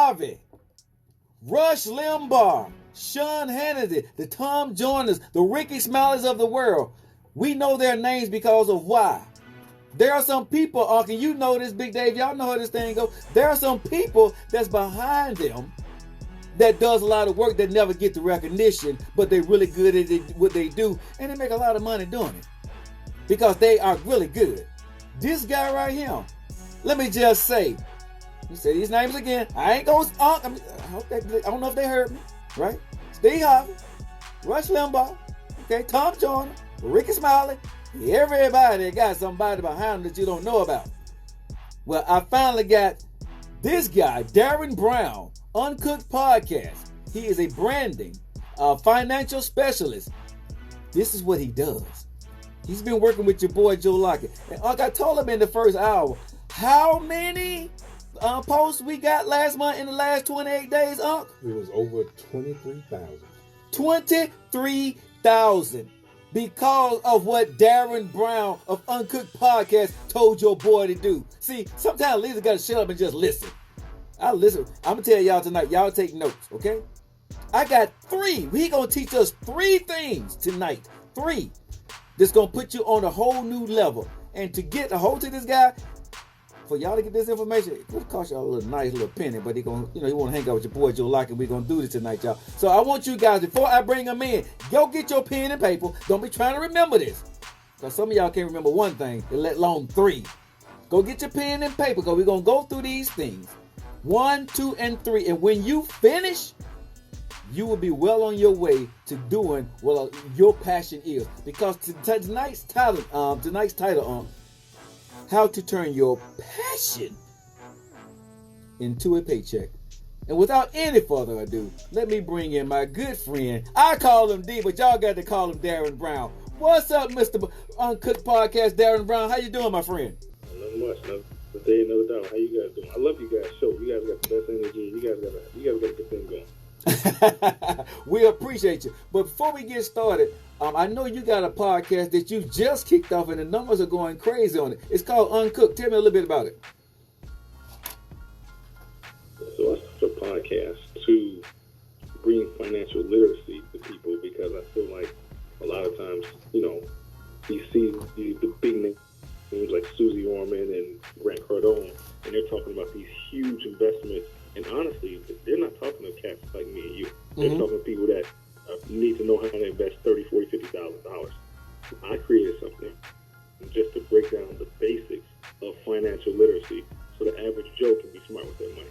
Harvey, Rush Limbaugh, Sean Hannity, the Tom Joyners, the Ricky Smileys of the world. We know their names because of why. There are some people, Uncle, you know this, Big Dave, y'all know how this thing goes. There are some people that's behind them that does a lot of work that never get the recognition, but they're really good at it, what they do, and they make a lot of money doing it because they are really good. This guy right here, let me just say, you say these names again. I ain't gonna, I don't know if they heard me, right? Steve Harvey, Rush Limbaugh, okay, Tom Joyner, Ricky Smiley, everybody got somebody behind them that you don't know about. Well, I finally got this guy, Darren Brown, Uncooked Podcast. He is a branding, financial specialist. This is what he does. He's been working with your boy Joe Lockett. And I told him in the first hour, how many posts we got last month in the last 28 days, Unc? It was over 23,000. 23,000. Because of what Darren Brown of Uncooked Podcast told your boy to do. See, sometimes leaders got to shut up and just listen. I listen. I'm going to tell y'all tonight. Y'all take notes, okay? I got 3. He going to teach us 3 things tonight. 3. That's going to put you on a whole new level. And to get a hold of this guy, for y'all to get this information, it could cost y'all a little nice little penny, but he gonna, you want to hang out with your boy Joe Lockett. We're gonna do this tonight, y'all. So I want you guys, before I bring him in, go get your pen and paper. Don't be trying to remember this, because some of y'all can't remember one thing, let alone 3. Go get your pen and paper, because we're gonna go through these things, 1, 2, and 3. And when you finish, you will be well on your way to doing what your passion is. Because tonight's title, how to turn your passion into a paycheck. And without any further ado, let me bring in my good friend. I call him D, but y'all got to call him Darren Brown. What's up, Mr. Uncooked Podcast, Darren Brown? How you doing, my friend? Not much. Another day, another dollar. How you guys doing? I love you guys' show. You guys got the best energy. You guys got a good thing going. We appreciate you. But before we get started, I know you got a podcast that you just kicked off and the numbers are going crazy on it. It's called Uncooked. Tell me a little bit about it. So I started a podcast to bring financial literacy to people, because I feel like a lot of times, you see the big names like Susie Orman and Grant Cardone, and they're talking about these huge investments. And honestly, they're not talking to cats like me and you. They're talking to people that need to know how to invest $30,000, $40,000, $50,000. I created something just to break down the basics of financial literacy so the average Joe can be smart with their money.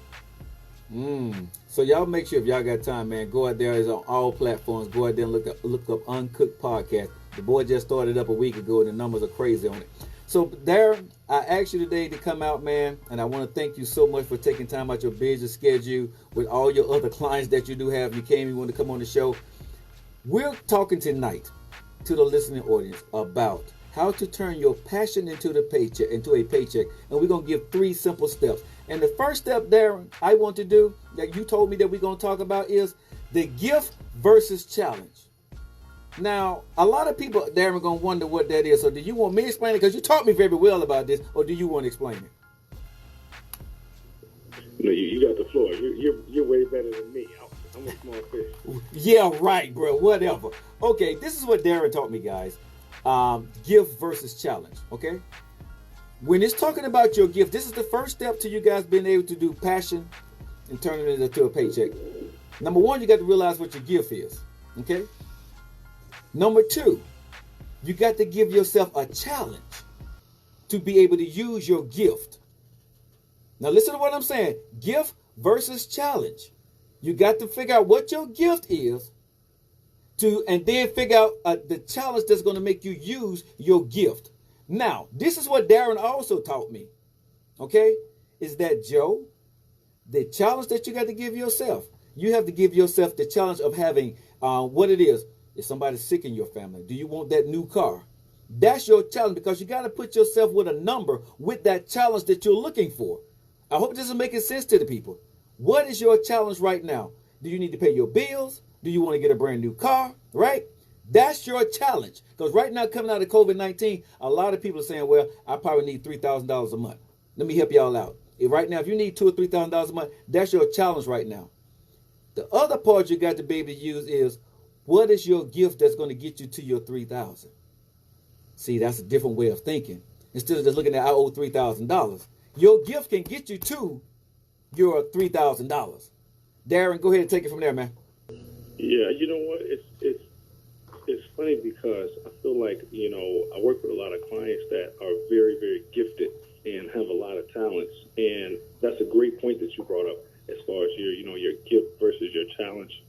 So y'all make sure, if y'all got time, man, go out there. It's on all platforms. Go out there and look up Uncooked Podcast. The boy just started up a week ago, and the numbers are crazy on it. So, Darren, I asked you today to come out, man, and I want to thank you so much for taking time out your busy schedule with all your other clients that you do have. You came, you want to come on the show. We're talking tonight to the listening audience about how to turn your passion into a paycheck, and we're going to give 3 simple steps. And the first step, Darren, I want to do, that you told me that we're going to talk about, is the gift versus challenge. Now, a lot of people, Darren, are going to wonder what that is. So do you want me to explain it? Because you taught me very well about this. Or do you want to explain it? No, you got the floor. You're way better than me. I'm a small fish. Yeah, right, bro. Whatever. Okay, this is what Darren taught me, guys. Gift versus challenge, okay? When it's talking about your gift, this is the first step to you guys being able to do passion and turn it into a paycheck. Number 1, you got to realize what your gift is, okay? Number 2, you got to give yourself a challenge to be able to use your gift. Now listen to what I'm saying. Gift versus challenge. You got to figure out what your gift is, and then figure out the challenge that's going to make you use your gift. Now, this is what Darren also taught me, okay? Is that, Joe, the challenge that you got to give yourself, you have to give yourself the challenge of having what it is. If somebody's sick in your family, do you want that new car? That's your challenge, because you got to put yourself with a number with that challenge that you're looking for. I hope this is making sense to the people. What is your challenge right now? Do you need to pay your bills? Do you want to get a brand new car? Right? That's your challenge. Because right now, coming out of COVID-19, a lot of people are saying, well, I probably need $3,000 a month. Let me help y'all out. Right now, if you need $2,000 or $3,000 a month, that's your challenge right now. The other part you got to be able to use is, what is your gift that's going to get you to your 3,000? See, that's a different way of thinking. Instead of just looking at, I owe $3,000, your gift can get you to your $3,000. Darren, go ahead and take it from there, man. Yeah, you know what? It's funny because I feel like, I work with a lot of clients that are very, very gifted and have a lot of talents. And that's a great point that you brought up as far as your gift versus your challenge.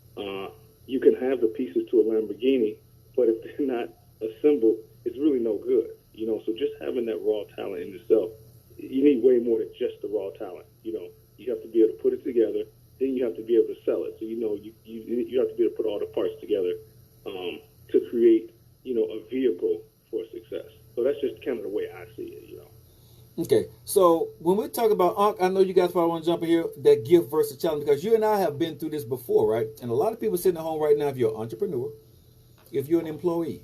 You can have the pieces to a Lamborghini, but if they're not assembled, it's really no good. So just having that raw talent in itself, you need way more than just the raw talent. You have to be able to put it together. Then you have to be able to sell it. So, you have to be able to put all the parts together to create, a vehicle for success. So that's just kind of the way I see it, Okay, so when we talk about, I know you guys probably want to jump in here, that gift versus challenge, because you and I have been through this before, right? And a lot of people sitting at home right now, if you're an entrepreneur, if you're an employee,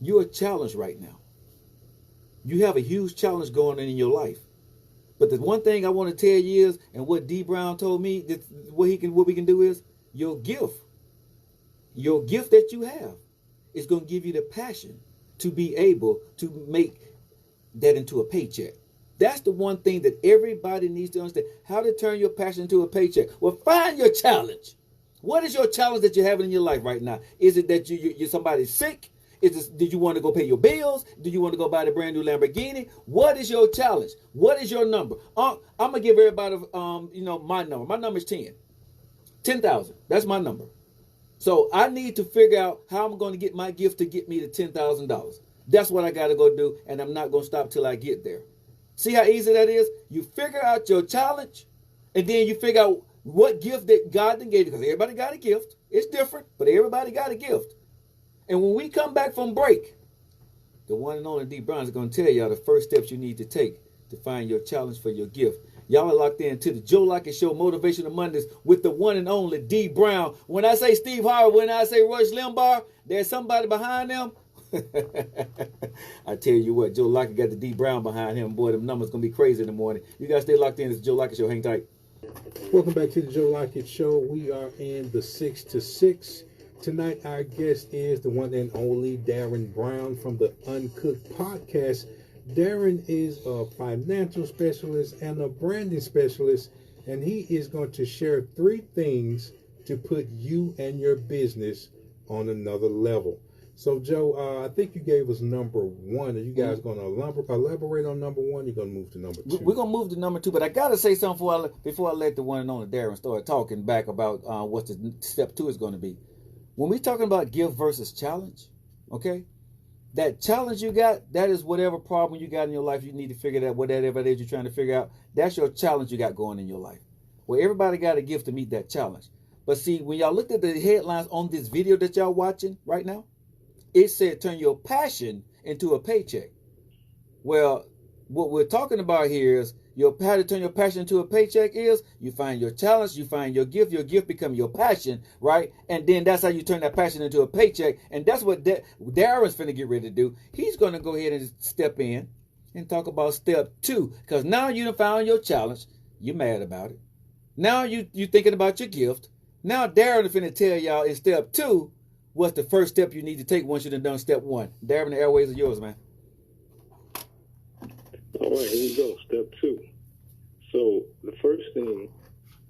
you're challenged right now. You have a huge challenge going on in your life. But the one thing I want to tell you is, and what D Brown told me, that what we can do is, your gift that you have is going to give you the passion to be able to make that into a paycheck. That's the one thing that everybody needs to understand. How to turn your passion into a paycheck. Well, find your challenge. What is your challenge that you're having in your life right now? Is it that you're somebody's sick? Did you want to go pay your bills? Do you want to go buy the brand new Lamborghini? What is your challenge? What is your number? I'm gonna give everybody, my number. My number is 10,000. That's my number. So I need to figure out how I'm going to get my gift to get me to $10,000. That's what I got to go do, and I'm not going to stop till I get there. See how easy that is? You figure out your challenge, and then you figure out what gift that God then gave you, because everybody got a gift. It's different, but everybody got a gift. And when we come back from break, the one and only D Brown is going to tell y'all the first steps you need to take to find your challenge for your gift. Y'all are locked in to the Joe Lockett Show, Motivational Mondays, with the one and only D Brown. When I say Steve Harvey, when I say Rush Limbaugh, there's somebody behind them. I tell you what, Joe Lockett got the D Brown behind him. Boy, them numbers going to be crazy in the morning. You guys stay locked in. It's the Joe Lockett Show. Hang tight. Welcome back to the Joe Lockett Show. We are in the 6 to 6. Tonight, our guest is the one and only Darren Brown from the Uncooked Podcast. Darren is a financial specialist and a branding specialist, and he is going to share 3 things to put you and your business on another level. So, Joe, I think you gave us number 1. Are you guys going to elaborate on number 1? You're going to move to number 2? We're going to move to number 2, but I got to say something before I let the one and only Darren start talking back about what the step 2 is going to be. When we're talking about gift versus challenge, okay, that challenge you got, that is whatever problem you got in your life, you need to figure out whatever it is you're trying to figure out. That's your challenge you got going in your life. Well, everybody got a gift to meet that challenge. But see, when y'all looked at the headlines on this video that y'all watching right now, it said turn your passion into a paycheck. Well, what we're talking about here is how to turn your passion into a paycheck is you find your challenge, you find your gift become your passion, right? And then that's how you turn that passion into a paycheck. And that's what Darren's finna get ready to do. He's going to go ahead and step in and talk about step 2, because now you done found your challenge. You're mad about it. Now you thinking about your gift. Now Darren is finna tell y'all in step 2 what's the first step you need to take once you've done step 1. Darren, the airways are yours, man. All right, here we go. Step 2. So the first thing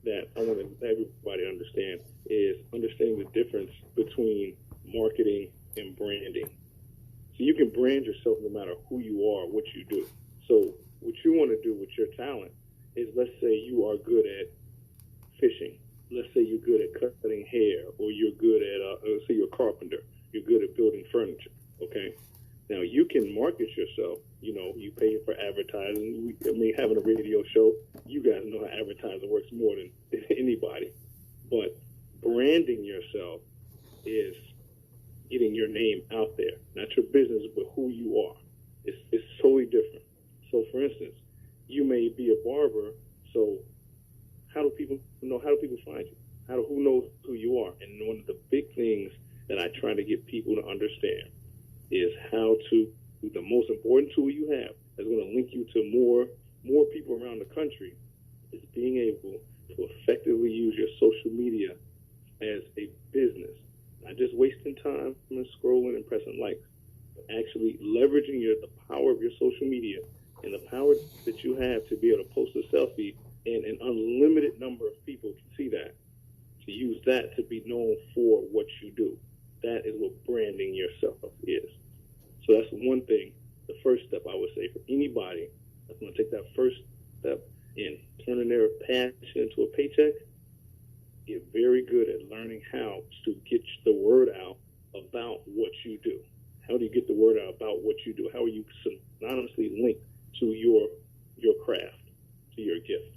that I want everybody to understand is understanding the difference between marketing and branding. So you can brand yourself no matter who you are, what you do. So what you want to do with your talent is, let's say you are good at fishing. Let's say you're good at cutting hair, or you're good at, let's say you're a carpenter. You're good at building furniture, okay? Now, you can market yourself. You pay for advertising. Having a radio show, you guys know how advertising works more than anybody. But branding yourself is getting your name out there. Not your business, but who you are. It's totally different. So, for instance, you may be a barber, so how do people know? How do people find you? Who knows who you are? And one of the big things that I try to get people to understand is how to, the most important tool you have that's going to link you to more people around the country is being able to effectively use your social media as a business. Not just wasting time and scrolling and pressing likes, but actually leveraging the power of your social media and the power that you have to be able to post a selfie and an unlimited number of people can see that. To use that to be known for what you do. That is what branding yourself is. So that's one thing, the first step I would say for anybody that's going to take that first step in turning their passion into a paycheck. Get very good at learning how to get the word out about what you do. How do you get the word out about what you do? How are you synonymously linked to your craft, to your gift?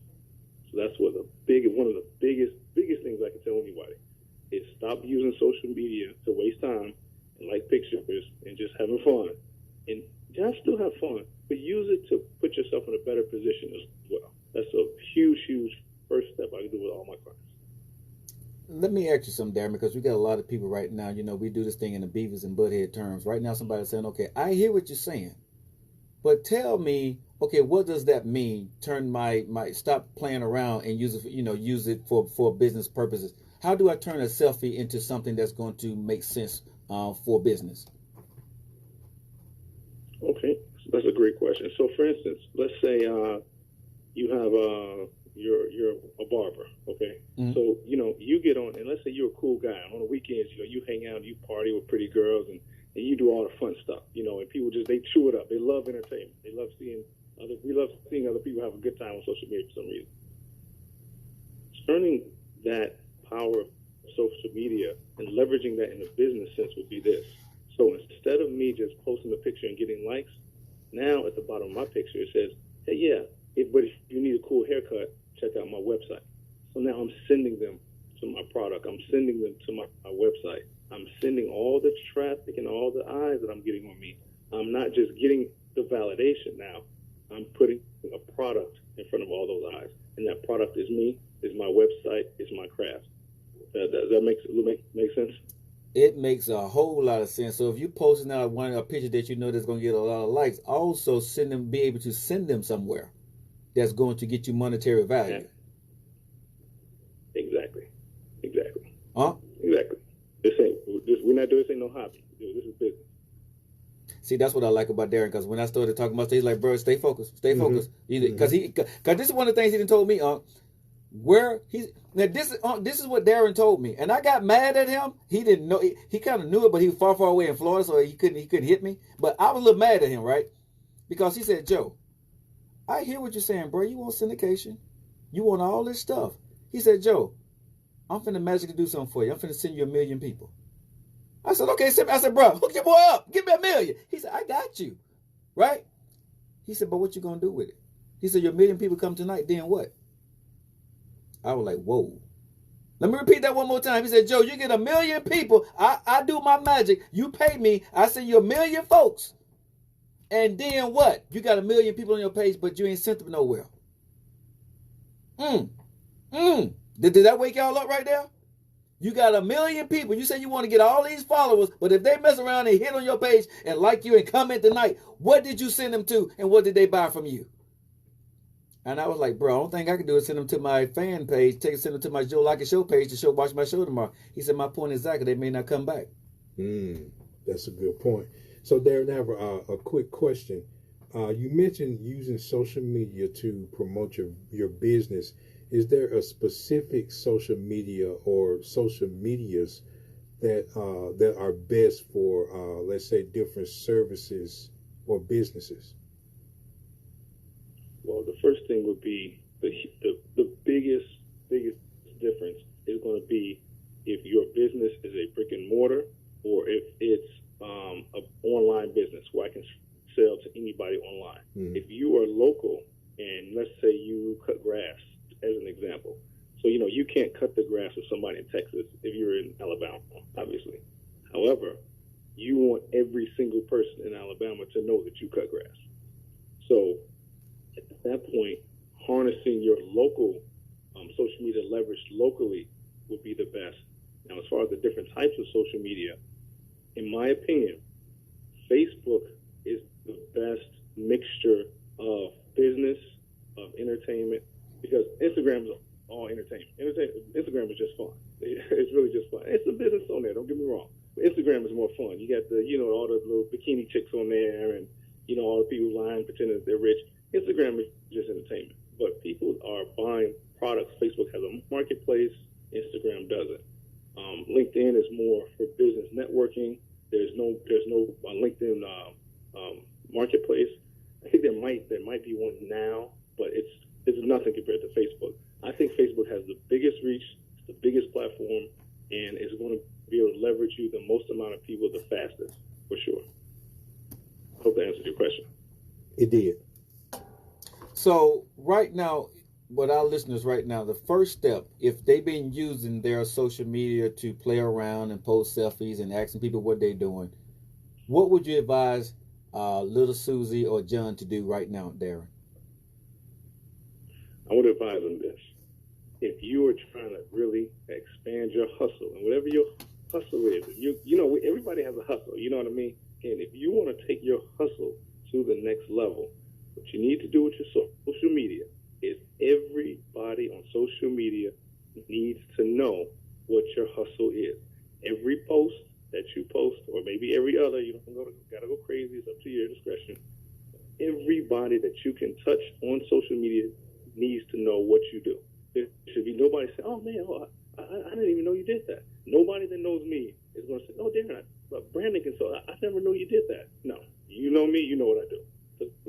So that's one of the biggest things I can tell anybody is stop using social media to waste time and like pictures and just having fun. And just still have fun, but use it to put yourself in a better position as well. That's a huge first step I can do with all my clients. Let me ask you something, Darren, because we got a lot of people right now, we do this thing in the Beavis and Butthead terms. Right now, somebody's saying, okay, I hear what you're saying, but tell me, okay, what does that mean? Turn my stop playing around and use it for business purposes. How do I turn a selfie into something that's going to make sense for business? Okay, so that's a great question. So, for instance, let's say you have you're a barber, okay? Mm-hmm. So, you get on, and let's say you're a cool guy. On the weekends, you hang out, you party with pretty girls, and you do all the fun stuff, and people they chew it up. They love entertainment. We love seeing other people have a good time on social media for some reason. Turning that power of social media and leveraging that in a business sense would be this. So instead of me just posting a picture and getting likes, now at the bottom of my picture it says, hey, but if you need a cool haircut, check out my website. So now I'm sending them to my product. I'm sending them to my website. I'm sending all the traffic and all the eyes that I'm getting on me. I'm not just getting the validation now. I'm putting a product in front of all those eyes. And that product is me, is my website, is my craft. Does that make sense? It makes a whole lot of sense. So if you're posting out a picture that that's going to get a lot of likes, also be able to send them somewhere that's going to get you monetary value. Exactly. Huh? Exactly. We're not doing this ain't no hobby. This is business. See, that's what I like about Darren, because when I started talking about he's like, bro, stay focused. Because this is one of the things he done told me, this is what Darren told me, and I got mad at him. He didn't know. He kind of knew it, but he was far away in Florida, so he couldn't hit me. But I was a little mad at him, right? Because he said, Joe, I hear what you're saying, bro. You want syndication, you want all this stuff. He said, Joe, I'm finna magically do something for you. I'm finna send you 1 million people. I said, okay. I said, bro, hook your boy up. Give me 1 million. He said, I got you, right? He said, but what you gonna do with it? He said, your 1 million people come tonight. Then what? I was like, whoa. Let me repeat that one more time. He said, Joe, you get 1 million people. I do my magic. You pay me. I send you 1 million folks. And then what? You got 1 million people on your page, but you ain't sent them nowhere. Did that wake y'all up right there? You got 1 million people. You say you want to get all these followers, but if they mess around and hit on your page and like you and comment tonight, what did you send them to and what did they buy from you? And I was like, bro, I don't think I can do is send them to my fan page, send them to my Joe Lockett Show page to watch my show tomorrow. He said, my point is exactly, they may not come back. That's a good point. So Darren, I have a quick question. You mentioned using social media to promote your business. Is there a specific social media or social medias that are best for, let's say, different services or businesses? Well, the first thing would be the biggest difference is going to be if your business is a brick and mortar or if it's an online business where I can sell to anybody online. If you are local and let's say you cut grass, as an example. So, you can't cut the grass with somebody in Texas if you're in Alabama, obviously. However, you want every single person in Alabama to know that you cut grass. So at that point, harnessing your local social media leverage locally would be the best. Now, as far as the different types of social media, in my opinion, Facebook is the best mixture of business, of entertainment, because Instagram is all entertainment. Instagram is just fun. It's really just fun. It's a business on there. Don't get me wrong. But Instagram is more fun. You got the, all the little bikini chicks on there, and all the people lying, pretending that they're rich. Instagram is just entertainment. But people are buying products. Facebook has a marketplace. Instagram doesn't. LinkedIn is more for business networking. There's no LinkedIn marketplace. I think there might be one now, but it's nothing compared to Facebook. I think Facebook has the biggest reach, the biggest platform, and is going to be able to leverage you the most amount of people the fastest, for sure. I hope that answered your question. It did. So right now, with our listeners right now, the first step, if they've been using their social media to play around and post selfies and asking people what they're doing, what would you advise little Susie or John to do right now, Darren? I would advise them this. If you are trying to really expand your hustle, and whatever your hustle is, everybody has a hustle, you know what I mean? And if you want to take your hustle to the next level, what you need to do with your social media is everybody on social media needs to know what your hustle is. Every post that you post, or maybe every other, you don't gotta go crazy, it's up to your discretion. Everybody that you can touch on social media needs to know what you do. There should be nobody saying, oh man, I didn't even know you did that. Nobody that knows me is going to say, oh, Darren, branding consultant, I never knew you did that. No, you know me, you know what I do.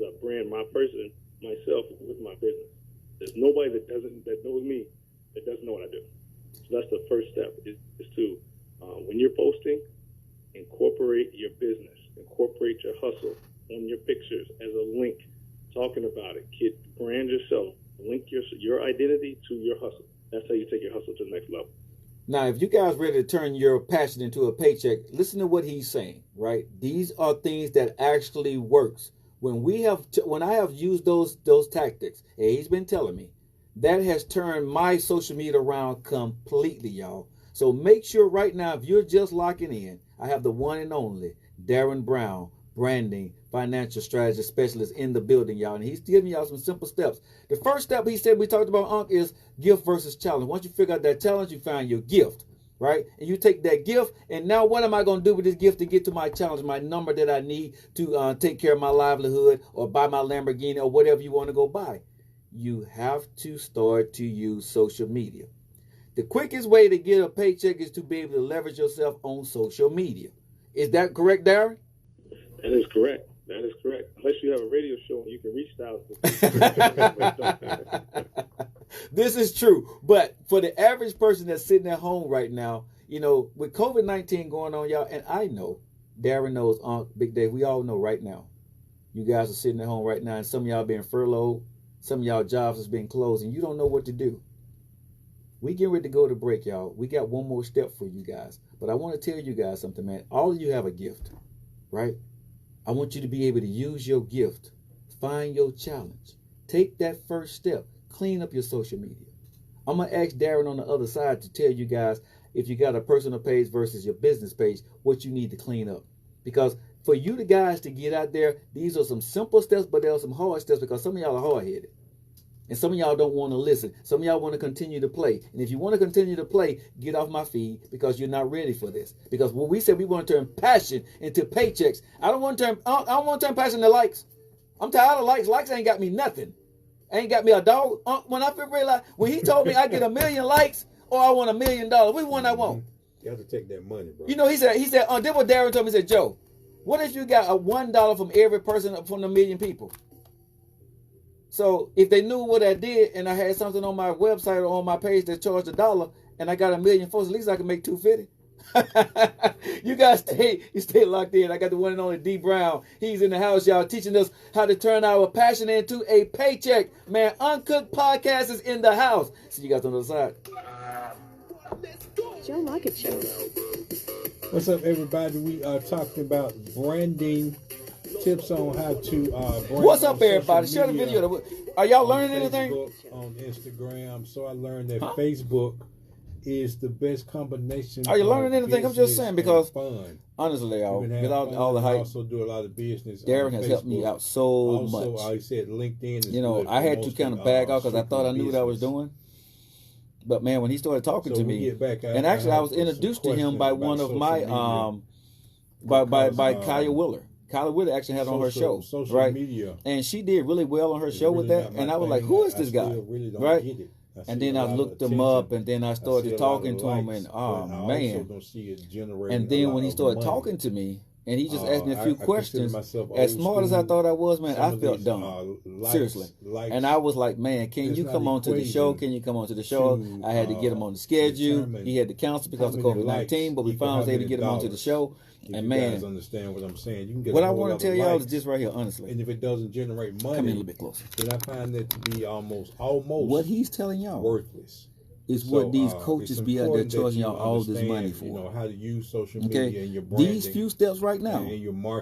I brand my person, myself, with my business. There's nobody that knows me that doesn't know what I do. So that's the first step, is to, when you're posting, incorporate your business, incorporate your hustle on your pictures as a link, talking about it. Brand yourself, link your identity to your hustle. That's how you take your hustle to the next level. Now, if you guys ready to turn your passion into a paycheck, listen to what he's saying, right? These are things that actually works. When I have used those tactics, and he's been telling me, that has turned my social media around completely, y'all. So make sure right now, if you're just locking in, I have the one and only Darren Brown, branding, financial strategy specialist in the building, y'all. And he's giving y'all some simple steps. The first step he said we talked about, is gift versus challenge. Once you figure out that challenge, you find your gift, right? And you take that gift, and now what am I going to do with this gift to get to my challenge, my number that I need to take care of my livelihood or buy my Lamborghini or whatever you want to go buy? You have to start to use social media. The quickest way to get a paycheck is to be able to leverage yourself on social media. Is that correct, Darren? That is correct. That is correct. Unless you have a radio show and you can reach out. This is true. But for the average person that's sitting at home right now, with COVID-19 going on, y'all, and I know, Darren knows, Big Dave, we all know right now, you guys are sitting at home right now, and some of y'all being furloughed, some of y'all jobs is being closed, and you don't know what to do. We get ready to go to break, y'all. We got one more step for you guys. But I want to tell you guys something, man. All of you have a gift, right? I want you to be able to use your gift. Find your challenge. Take that first step. Clean up your social media. I'm going to ask Darren on the other side to tell you guys, if you got a personal page versus your business page, what you need to clean up. Because for you the guys to get out there, these are some simple steps, but there are some hard steps because some of y'all are hard-headed. And some of y'all don't want to listen. Some of y'all want to continue to play. And if you want to continue to play, get off my feed because you're not ready for this. Because when we said we want to turn passion into paychecks, I don't want to turn passion into likes. I'm tired of likes. Likes ain't got me nothing. Ain't got me a dog. When I realized, when he told me I get 1 million likes or I want $1 million, which one I want? You have to take that money, bro. He said, then what Darren told me, he said, Joe, what if you got a $1 from every person from the 1 million people? So if they knew what I did and I had something on my website or on my page that charged $1 and I got 1 million folks, at least I can make $250. You guys stay locked in. I got the one and only D Brown. He's in the house, y'all, teaching us how to turn our passion into a paycheck. Man, Uncooked Podcast is in the house. See you guys on the other side. Joe Lockett Show. What's up, everybody? We are talking about branding, tips on how to brand. What's up, everybody? Share the video. Are y'all learning anything? On Instagram. So I learned that Facebook is the best combination. Are you learning anything? I'm just saying, because fun. Honestly, y'all, without all the hype, I also do a lot of business. Darren has helped me out so much. Also, I said LinkedIn is I had to kind of back out because I thought I knew what I was doing. But man, when he started talking to me, and actually I was introduced to him by one of my by Kaya Willer. Kaya Willer actually had on her show, right? Media. And she did really well on her show with that. And I was like, who is this guy? Right? And then I looked him up, and then I started talking to him, and man. And then when he started talking to me, and he just asked me a few questions, as smart as I thought I was, man, I felt dumb. Seriously. And I was like, man, can you come on to the show? Can you come on to the show? I had to get him on the schedule. He had to cancel because of COVID-19, but we finally was able to get him onto the show. And man, guys understand what I'm saying. You can get what I want to tell y'all is this right here, honestly. And if it doesn't generate money, come in a little bit closer. Then I find that to be almost what he's telling y'all worthless. Is what these coaches be out there charging y'all all this money for. You know how to use social media and your branding. These few steps right now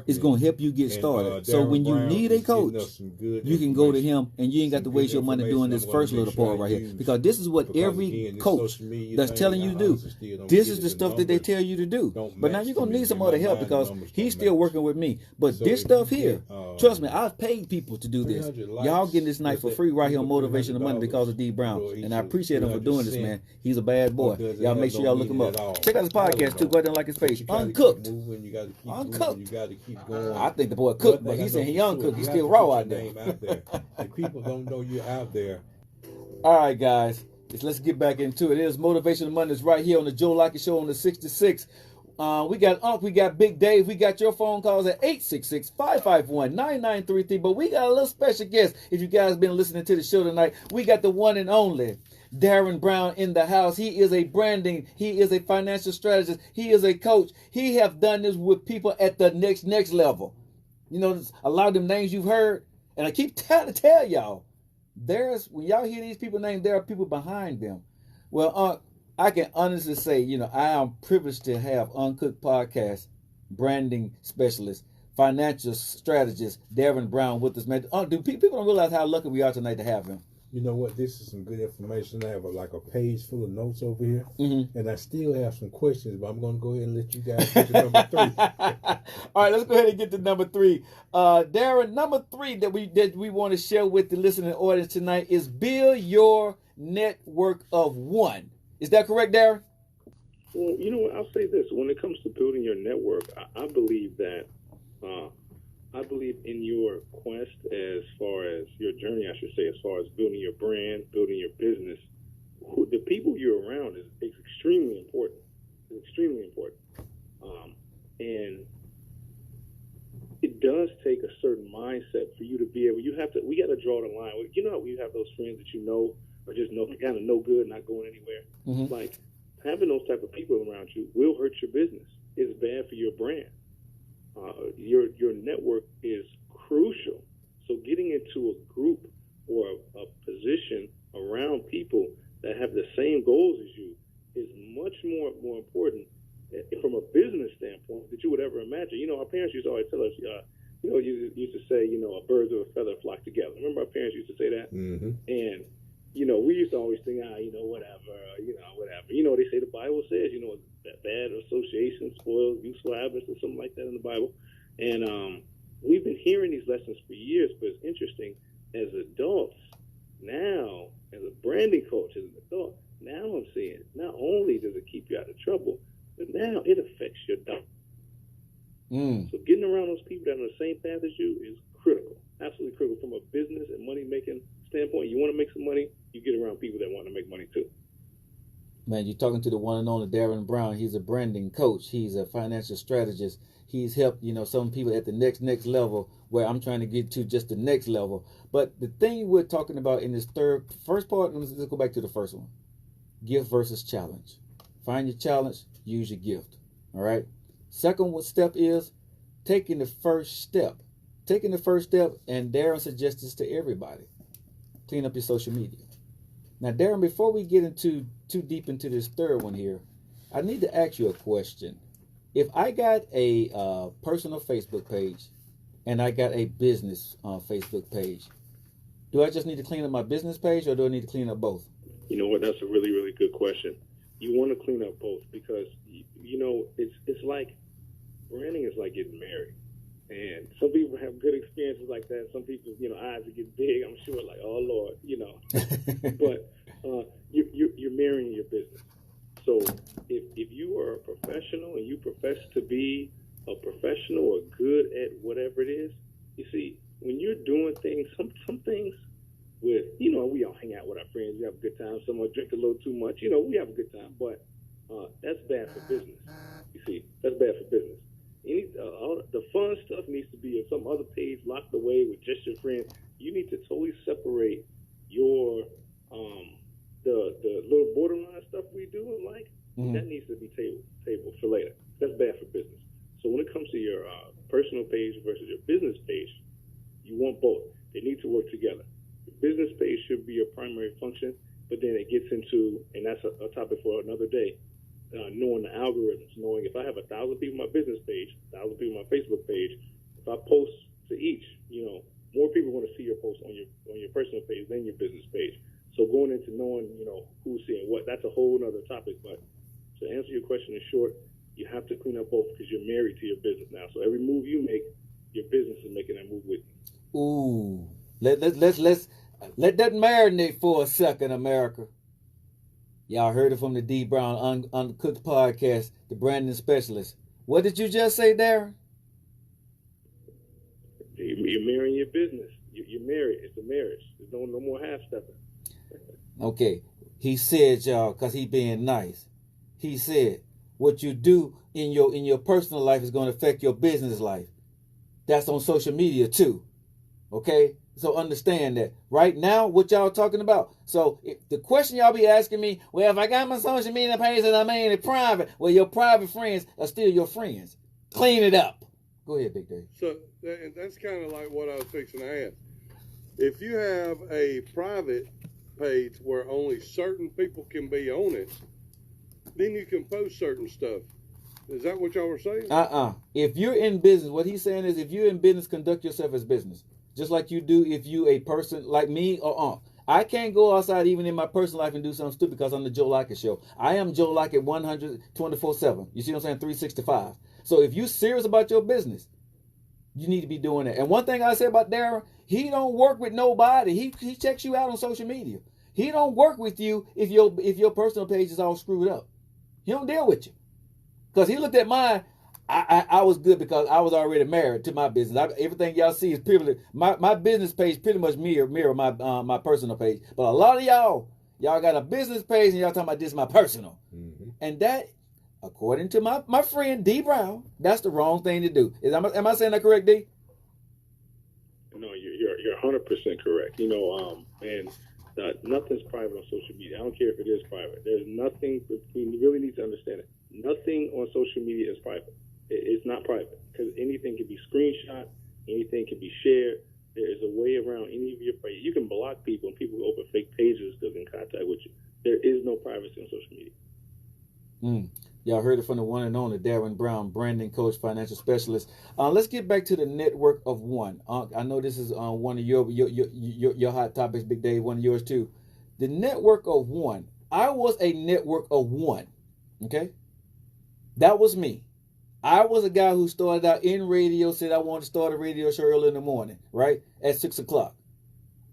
is going to help you get started. So Darren when you Brown need a coach, you can go to him, and you ain't got to waste your money doing this first little part right here. Because this is what every coach that's telling you to do. This is the stuff that they tell you to do. But now you're going to need some other help, because he's still working with me. But this stuff here, trust me, I've paid people to do this. Y'all getting this night for free right here on Motivational Money because of D. Brown. And I appreciate him for doing this, man. He's a bad boy. Y'all make sure y'all look him up. Check out his podcast too. Go ahead and like his page. Uncooked. Uncooked. You got to keep going. I think the boy cooked, but he said he uncooked. He's still raw out there. If people don't know you're out there. All right, guys. Let's get back into it. It is Motivational Mondays right here on the Joe Lockett Show on the 66. We got Unc, we got Big Dave, we got your phone calls at 866-551-9933. But we got a little special guest. If you guys been listening to the show tonight, we got the one and only Darren Brown in the house. He is a branding, he is a financial strategist, he is a coach. He have done this with people at the next level. You know, a lot of them names you've heard, and I keep trying to tell y'all, when y'all hear these people named, there are people behind them. Well, I can honestly say, I am privileged to have Uncooked Podcast branding specialist, financial strategist Darren Brown with us, man. People don't realize how lucky we are tonight to have him. You know what? This is some good information. I have a page full of notes over here, and I still have some questions, but I'm going to go ahead and let you guys get to number 3. All right, let's go ahead and get to number 3. Darren, number 3 that we want to share with the listening audience tonight is build your network of one. Is that correct, Darren? Well, you know what? I'll say this. When it comes to building your network, I believe that I believe in your quest, as far as your journey, I should say, as far as building your brand, building your business. The people you're around is extremely important. It's extremely important. And it does take a certain mindset for you to be able, we got to draw the line. You know how we have those friends that or just kind of no good, not going anywhere. Mm-hmm. Like, having those type of people around you will hurt your business. It's bad for your brand. Your network is crucial. So getting into a group or a position around people that have the same goals as you is much more important from a business standpoint that you would ever imagine. Our parents used to always tell us, you used to say, a birds of a feather flock together. Remember our parents used to say that? Mm-hmm. And we used to always think, whatever. They say the Bible says, that bad association spoils useful habits or something like that in the Bible. And we've been hearing these lessons for years, but it's interesting, as adults, now, as a branding coach, as an adult, now I'm seeing, not only does it keep you out of trouble, but now it affects your diet. So getting around those people that are on the same path as you is critical, absolutely critical from a business and money-making standpoint. You want to make some money, you get around people that want to make money too. Man, you're talking to the one and only Darren Brown. He's a branding coach. He's a financial strategist. He's helped, some people at the next level, where I'm trying to get to just the next level. But the thing we're talking about in this first part, let's go back to the first one. Gift versus challenge. Find your challenge, use your gift. All right? Second step is taking the first step. And Darren suggests this to everybody. Clean up your social media. Now, Darren, before we get too deep into this third one here, I need to ask you a question. If I got a personal Facebook page and I got a business Facebook page, do I just need to clean up my business page, or do I need to clean up both? You know what? That's a really, really good question. you want to clean up both because, you know, it's like branding is like getting married. And some people have good experiences like that. Some people, you know, eyes get big. I'm sure, like, oh Lord, you know. But you're marrying your business. So if you are a professional and you profess to be a professional or good at whatever it is, you see, when you're doing things, some things with, you know, we all hang out with our friends, we have a good time. Some will drink a little too much, you know, we have a good time. But that's bad for business. You see, that's bad for business. All the fun stuff needs to be in some other page locked away with just your friends. You need to totally separate your the little borderline stuff we do and like that needs to be table for later. That's bad for business. So when it comes to your personal page versus your business page, you want both. They need to work together. Your business page should be your primary function, but then it gets into, and that's a topic for another day. Knowing the algorithms, knowing if I have 1,000 people on my business page, 1,000 people on my Facebook page, if I post to each, you know, more people want to see your post on your personal page than your business page. So going into knowing, you know, who's seeing what, that's a whole other topic. But to answer your question in short, you have to clean up both because you're married to your business now. So every move you make, your business is making that move with you. Ooh, let that marinate for a second, America. Y'all heard it from the D Brown Uncooked Podcast, the branding specialist. What did you just say, Darren? You're marrying your business. You're married. It's a marriage. There's no more half-stepping. Okay. He said, y'all, because he being nice. He said, what you do in your personal life is going to affect your business life. That's on social media, too. Okay? So understand that. Right now, what y'all talking about. So the question y'all be asking me, well, if I got my social media page and I made it private, well, your private friends are still your friends. Clean it up. Go ahead, Big Dave. So that's kind of like what I was fixing to ask. If you have a private page where only certain people can be on it, then you can post certain stuff. Is that what y'all were saying? If you're in business, what he's saying is if you're in business, conduct yourself as business. Just like you do if you a person like me or I can't go outside even in my personal life and do something stupid because I'm the Joe Lockett Show. I am Joe Lockett 124/7. You see what I'm saying? 365. So if you're serious about your business, you need to be doing that. And one thing I say about Darren, he don't work with nobody. He checks you out on social media. He don't work with you if your personal page is all screwed up. He don't deal with you. Because he looked at mine. I was good because I was already married to my business. Everything y'all see is pretty. My business page pretty much mirror my personal page. But a lot of y'all got a business page and y'all talking about this is my personal. Mm-hmm. And that, according to my friend D Brown, that's the wrong thing to do. Am I saying that correct, D? No, you're 100% correct. You know, and nothing's private on social media. I don't care if it is private. There's nothing. You really need to understand it. Nothing on social media is private. It's not private because anything can be screenshot, anything can be shared. There is a way around any of your pages. You can block people and people open fake pages to get in contact with you. There is no privacy on social media. Y'all heard it from the one and only Darren Brown, branding coach, financial specialist. Let's get back to the network of one. I know this is one of your hot topics, Big Dave, one of yours too. The network of one. I was a network of one. Okay? That was me. I was a guy who started out in radio, said I wanted to start a radio show early in the morning, right? At 6 o'clock.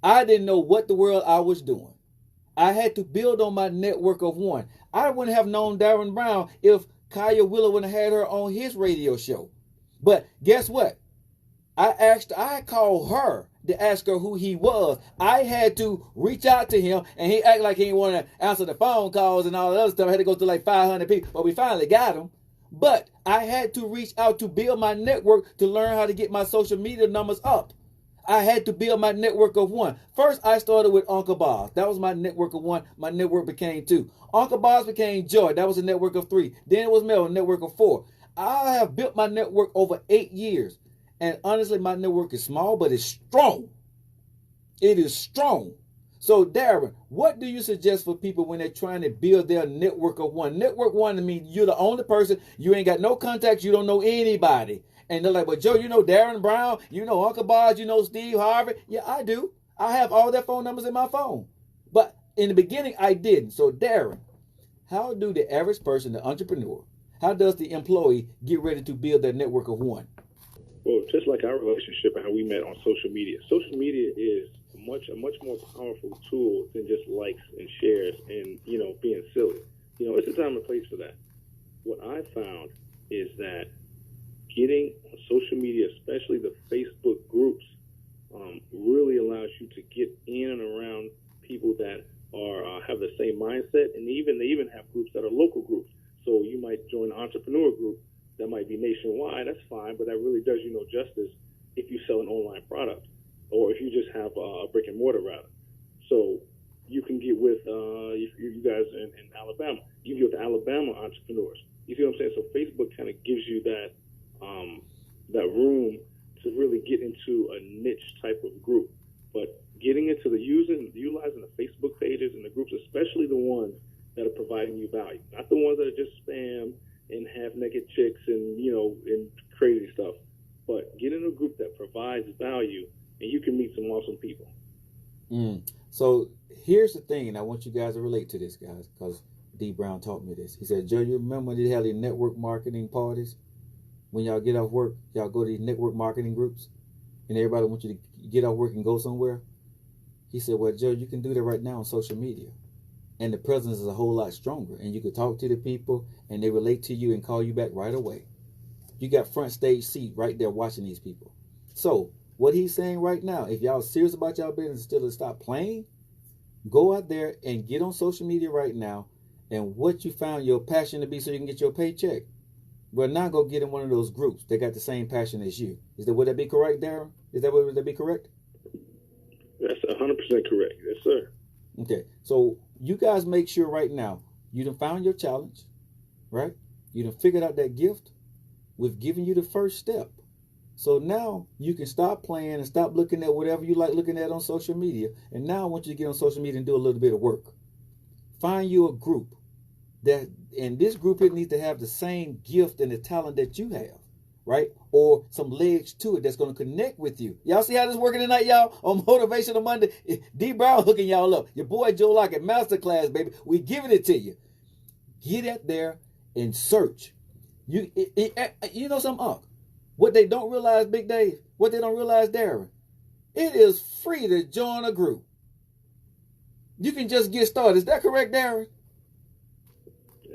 I didn't know what the world I was doing. I had to build on my network of one. I wouldn't have known Darren Brown if Kaya Wheeler wouldn't have had her on his radio show. But guess what? I called her to ask her who he was. I had to reach out to him, and he acted like he didn't want to answer the phone calls and all that other stuff. I had to go through like 500 people, but we finally got him. But I had to reach out to build my network to learn how to get my social media numbers up. I had to build my network of one. First, I started with Uncle Boz. That was my network of one. My network became two. Uncle Boz became Joy. That was a network of three. Then it was Mel, a network of four. I have built my network over 8 years. And honestly, my network is small, but it's strong. It is strong. So, Darren, what do you suggest for people when they're trying to build their network of one? Network one, I mean, you're the only person. You ain't got no contacts. You don't know anybody. And they're like, but Joe, you know Darren Brown. You know Uncle Boz. You know Steve Harvey. Yeah, I do. I have all their phone numbers in my phone. But in the beginning, I didn't. So, Darren, how do the average person, the entrepreneur, how does the employee get ready to build their network of one? Well, just like our relationship and how we met on social media. Social media is a much more powerful tool than just likes and shares and, being silly. It's a time and place for that. What I found is that getting on social media, especially the Facebook groups, really allows you to get in and around people that are have the same mindset, and they even have groups that are local groups. So you might join an entrepreneur group that might be nationwide. That's fine, but that really does you no justice if you sell an online product or if you just have a brick and mortar rather. So you can get with you guys in Alabama. You can get with the Alabama entrepreneurs. You see what I'm saying? So Facebook kind of gives you that room to really get into a niche type of group. But getting into utilizing the Facebook pages and the groups, especially the ones that are providing you value, not the ones that are just spam and half-naked chicks and and crazy stuff, but get in a group that provides value, and you can meet some awesome people. So here's the thing, and I want you guys to relate to this, guys, because D. Brown taught me this. He said, Joe, you remember when they had these network marketing parties? When y'all get off work, y'all go to these network marketing groups, and everybody wants you to get off work and go somewhere. He said, well, Joe, you can do that right now on social media. And the presence is a whole lot stronger. And you can talk to the people, and they relate to you and call you back right away. You got front stage seat right there watching these people. So what he's saying right now, if y'all serious about y'all business still to stop playing, go out there and get on social media right now, and what you found your passion to be so you can get your paycheck. Well, now go get in one of those groups that got the same passion as you. Would that be correct, Darren? Would that be correct? That's 100% correct. Yes, sir. Okay, so you guys make sure right now you done found your challenge, right? You done figured out that gift. We've given you the first step. So now you can stop playing and stop looking at whatever you like looking at on social media. And now I want you to get on social media and do a little bit of work. Find you a group and this group, it needs to have the same gift and the talent that you have, right? Or some legs to it that's going to connect with you. Y'all see how this is working tonight, y'all? On Motivational Monday, D. Brown hooking y'all up. Your boy Joe Lockett, Masterclass, baby. We giving it to you. Get out there and search. You know something, what they don't realize, Big Dave, what they don't realize, Darren, it is free to join a group. You can just get started. Is that correct, Darren?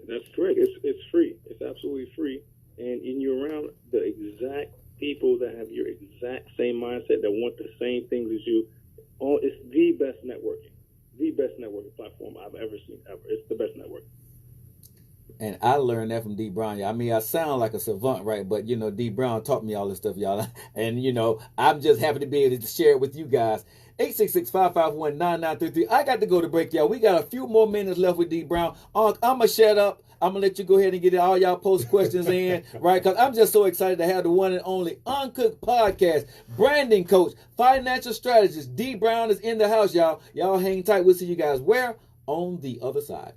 That's correct. It's free. It's absolutely free. And you're around the exact people that have your exact same mindset, that want the same things as you. It's the best networking platform I've ever seen, ever. It's the best network. And I learned that from D. Brown. I mean, I sound like a savant, right? But, D. Brown taught me all this stuff, y'all. And, I'm just happy to be able to share it with you guys. 866-551-9933. I got to go to break, y'all. We got a few more minutes left with D. Brown. I'm going to shut up. I'm going to let you go ahead and get all y'all post questions in, right? Because I'm just so excited to have the one and only Uncooked Podcast, branding coach, financial strategist. D. Brown is in the house, y'all. Y'all hang tight. We'll see you guys where? On the other side.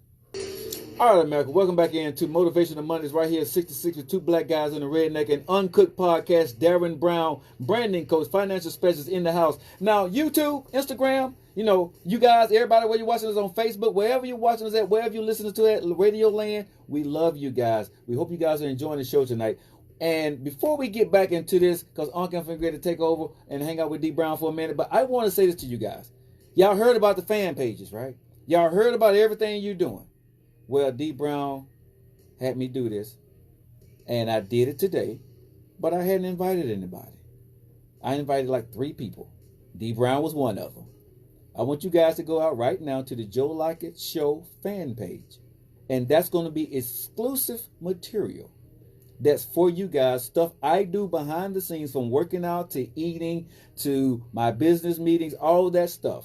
All right, America, welcome back into Motivational Mondays right here at 66 with two black guys in the redneck and Uncooked Podcast. Darren Brown, branding coach, financial specialist in the house. Now, YouTube, Instagram, you guys, everybody, where you're watching us on Facebook, wherever you're watching us at, wherever you're listening to at Radio Land, we love you guys. We hope you guys are enjoying the show tonight. And before we get back into this, because Uncle I'm going to take over and hang out with D. Brown for a minute, but I want to say this to you guys. Y'all heard about the fan pages, right? Y'all heard about everything you're doing. Well, D. Brown had me do this, and I did it today, but I hadn't invited anybody. I invited like 3 people. D. Brown was one of them. I want you guys to go out right now to the Joe Lockett Show fan page, and that's going to be exclusive material. That's for you guys, stuff I do behind the scenes, from working out to eating to my business meetings, all that stuff.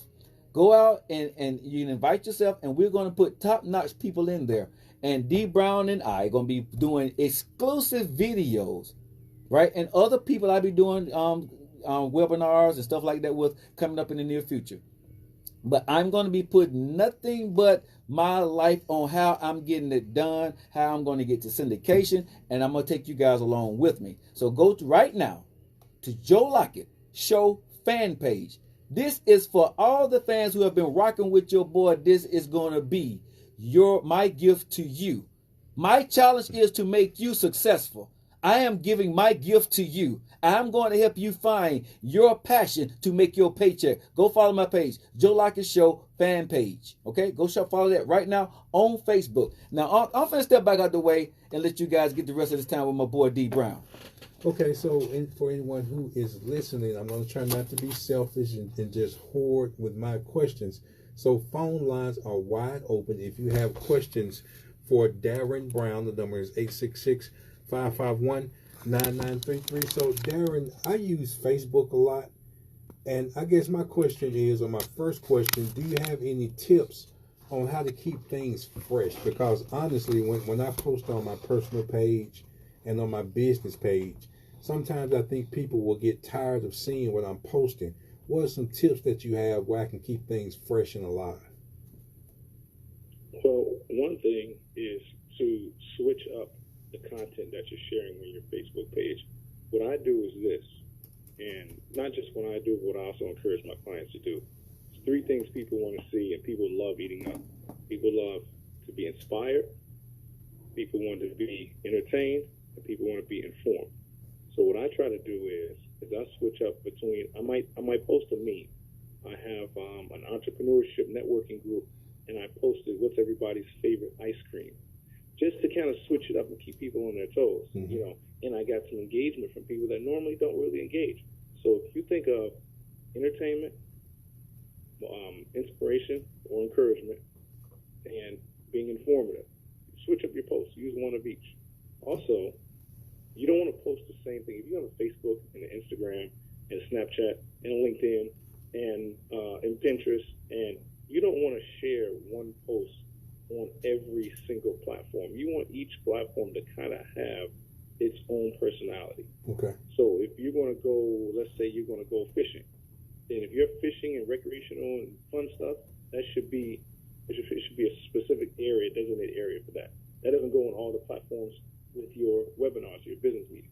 Go out and you can invite yourself, and we're going to put top-notch people in there. And D. Brown and I are going to be doing exclusive videos, right? And other people I'll be doing webinars and stuff like that with coming up in the near future. But I'm going to be putting nothing but my life on how I'm getting it done, how I'm going to get to syndication, and I'm going to take you guys along with me. So go to right now to Joe Lockett Show fan page. This is for all the fans who have been rocking with your boy. This is going to be my gift to you. My challenge is to make you successful. I am giving my gift to you. I'm going to help you find your passion to make your paycheck. Go follow my page, Joe Lockett Show fan page. Okay, go follow that right now on Facebook. Now, I'm going to step back out the way and let you guys get the rest of this time with my boy D Brown. Okay, so for anyone who is listening, I'm going to try not to be selfish and just hoard with my questions. So phone lines are wide open. If you have questions for Darren Brown, the number is 866-551-9933. So Darren, I use Facebook a lot. And I guess my question is, or my first question, do you have any tips on how to keep things fresh? Because honestly, when I post on my personal page and on my business page, sometimes I think people will get tired of seeing what I'm posting. What are some tips that you have where I can keep things fresh and alive? Well, one thing is to switch up the content that you're sharing on your Facebook page. What I do is this, and not just what I do, but what I also encourage my clients to do. It's 3 things people want to see and people love eating up. People love to be inspired, people want to be entertained, and people want to be informed. So what I try to do is I switch up between, I might post a meme. I have an entrepreneurship networking group, and I posted what's everybody's favorite ice cream, just to kind of switch it up and keep people on their toes, you know. And I got some engagement from people that normally don't really engage. So if you think of entertainment, inspiration or encouragement, and being informative, switch up your posts. Use one of each. Also, you don't want to post the same thing. If you have a Facebook and an Instagram and a Snapchat and a LinkedIn and Pinterest, and you don't want to share one post on every single platform. You want each platform to kind of have its own personality. Okay. So if you're going to go, let's say you're going to go fishing, then if you're fishing and recreational and fun stuff, it should be a specific area, designated area for that. That doesn't go on all the platforms with your webinars, your business meetings.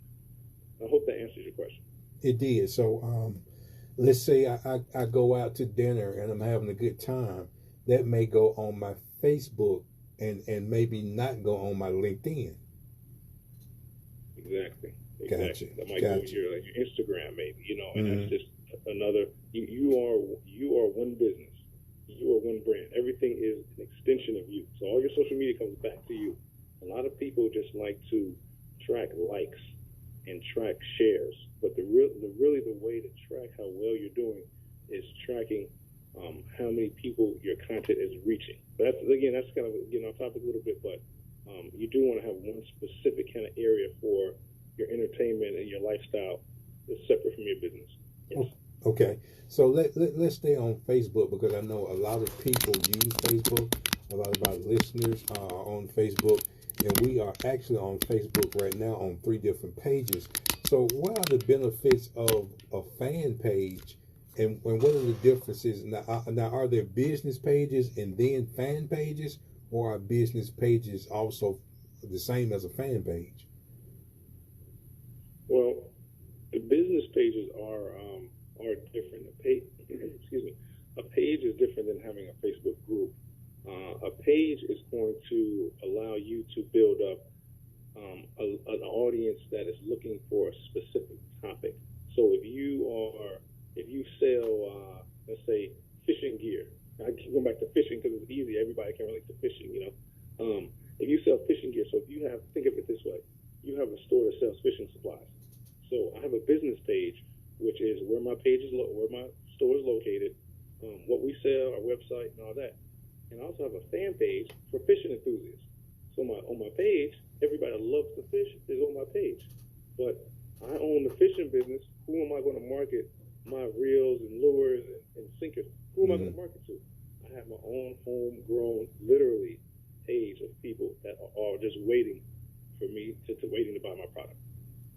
I hope that answers your question. It did. So let's say I go out to dinner and I'm having a good time. That may go on my Facebook and maybe not go on my LinkedIn. Exactly. Gotcha. That might go on your Instagram maybe, you know, and that's just another, you are one business. You are one brand. Everything is an extension of you. So all your social media comes back to you. A lot of people just like to track likes and track shares, but really the way to track how well you're doing is tracking how many people your content is reaching. But that's kind of getting off topic a little bit, but you do want to have one specific kind of area for your entertainment and your lifestyle that's separate from your business. Yes. Okay, so let's stay on Facebook, because I know a lot of people use Facebook. A lot of our listeners are on Facebook, and we are actually on Facebook right now on 3 different pages. So what are the benefits of a fan page, and what are the differences? Now, are there business pages and then fan pages, or are business pages also the same as a fan page? Well, the business pages are different. A page is different than having a Facebook group. A page is going to allow you to build up an audience that is looking for a specific topic. So if you sell, let's say, fishing gear. I keep going back to fishing because it's easy. Everybody can relate to fishing, you know. If you sell fishing gear, so if you think of it this way, you have a store that sells fishing supplies. So I have a business page, which is where my store is located, what we sell, our website, and all that. And I also have a fan page for fishing enthusiasts. So on my page, everybody that loves to fish is on my page. But I own the fishing business. Who am I going to market my reels and lures and sinkers? Who am I going to market to? I have my own homegrown, literally, page of people that are just waiting for me to buy my product.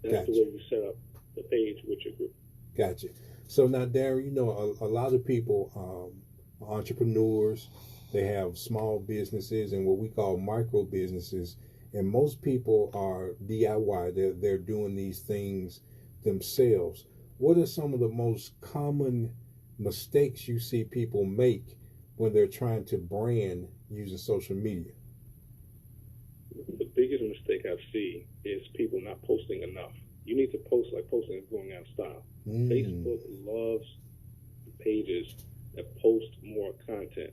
That's the way you set up the page with your group. Gotcha. So now, Darren, you know, a lot of people, entrepreneurs, they have small businesses and what we call micro businesses, and most people are DIY. They're doing these things themselves. What are some of the most common mistakes you see people make when they're trying to brand using social media? The biggest mistake I see is people not posting enough. You need to post like posting is going out of style. Facebook loves pages that post more content.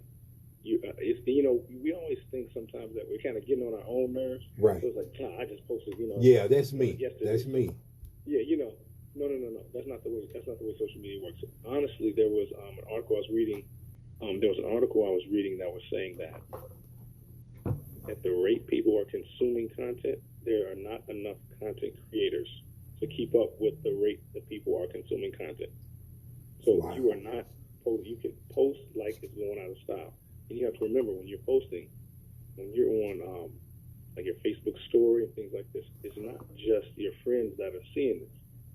We always think sometimes that we're kind of getting on our own nerves. Right. So it's like, I just posted, Yeah, that's me. yesterday. That's me. Yeah, no. That's not the way social media works. Honestly, there was an article I was reading. That was saying that at the rate people are consuming content, there are not enough content creators to keep up with the rate that people are consuming content. So Wow. you are not. You can post like it's going out of style, and you have to remember when you're posting, when you're on like your Facebook story and things like this, it's not just your friends that are seeing this.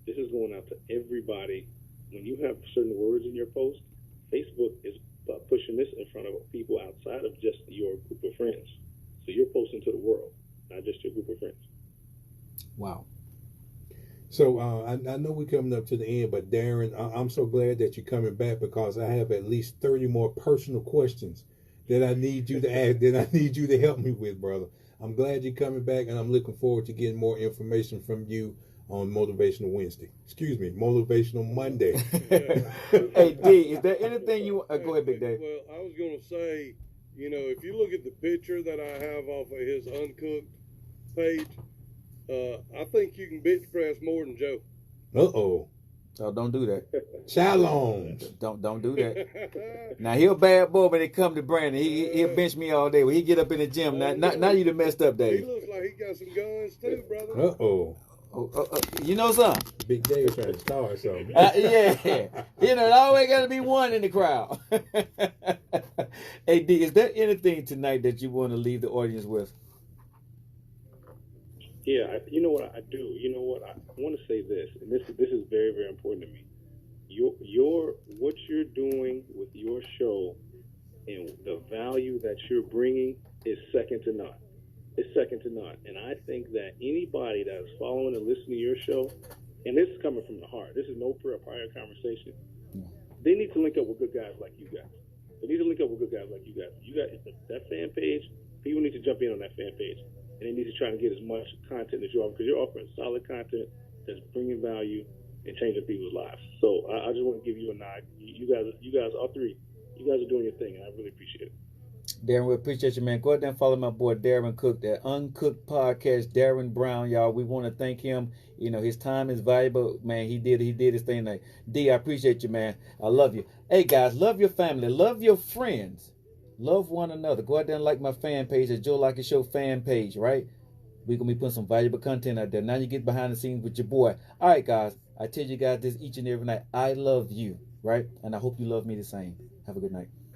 This is going out to everybody. When you have certain words in your post, Facebook is pushing this in front of people outside of just your group of friends. So you're posting to the world, not just your group of friends. Wow. So I know we're coming up to the end, but Darren, I'm so glad that you're coming back because I have at least 30 more personal questions that I need you to ask, that I need you to help me with, brother. I'm glad you're coming back, and I'm looking forward to getting more information from you on Motivational Monday. Hey, D, is there anything you... go ahead, Big Dave. Well, I was going to say, if you look at the picture that I have off of his Uncooked page, I think you can bench press more than Joe. Uh-oh. So don't do that. Challenge. Don't do that. Now, he a bad boy when it come to Brandon. He'll bench me all day. When he get up in the gym, now you done messed up, He Dave. looks like he got some guns too, brother. Uh-oh. You know something? Big Dave trying to start something. Yeah. It always got to be one in the crowd. Hey, D, is there anything tonight that you want to leave the audience with? Yeah, you know what I do. You know what I want to say this, and this is very, very important to me. What you're doing with your show and the value that you're bringing is second to none. It's second to none, and I think that anybody that is following and listening to your show, and this is coming from the heart. This is no prior conversation. They need to link up with good guys like you guys. You got that fan page. People need to jump in on that fan page. And they need to try and get as much content as you offer, because you're offering solid content that's bringing value and changing people's lives. So I just want to give you a nod. You guys, all three, you guys are doing your thing, and I really appreciate it. Darren, we appreciate you, man. Go ahead and follow my boy Darren Cook, that Uncooked Podcast. Darren Brown, y'all. We want to thank him. His time is valuable, man. He did his thing. Like, D, I appreciate you, man. I love you. Hey, guys, love your family, love your friends. Love one another. Go out there and like my fan page, the Joe Lockett Show fan page, right? We're going to be putting some valuable content out there. Now you get behind the scenes with your boy. All right, guys. I tell you guys this each and every night. I love you, right? And I hope you love me the same. Have a good night.